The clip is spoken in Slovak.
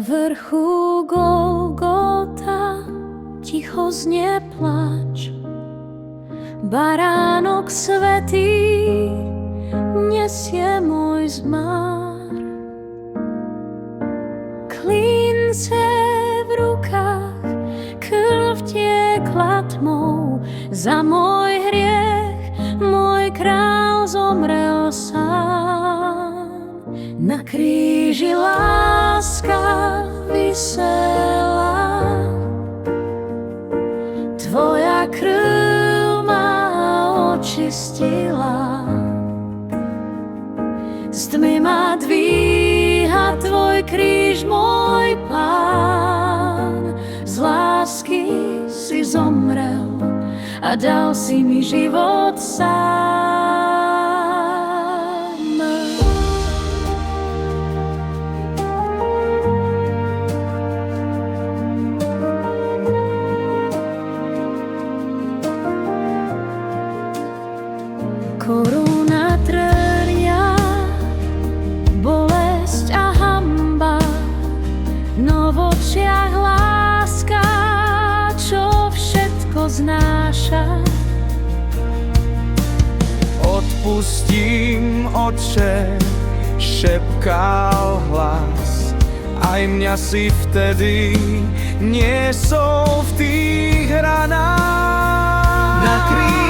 vrchu Golgota ticho znie pláč. Baránok svätý nesie môj zmar. Klince v rukách, krv tiekla tmou. Za môj hriech môj král zomrel sám. Na kríži láska visela, tvoja krv ma očistila. Z tmy ma dvíha tvoj kríž, môj Pán. Z lásky si zomrel a dal si mi život sám. Koruna trnia, bolesť a hanba, no v očiach láska, čo všetko znáša. Odpustím, Otče, šepkal hlas, aj mňa si vtedy niesol v tých ranách. Na kríži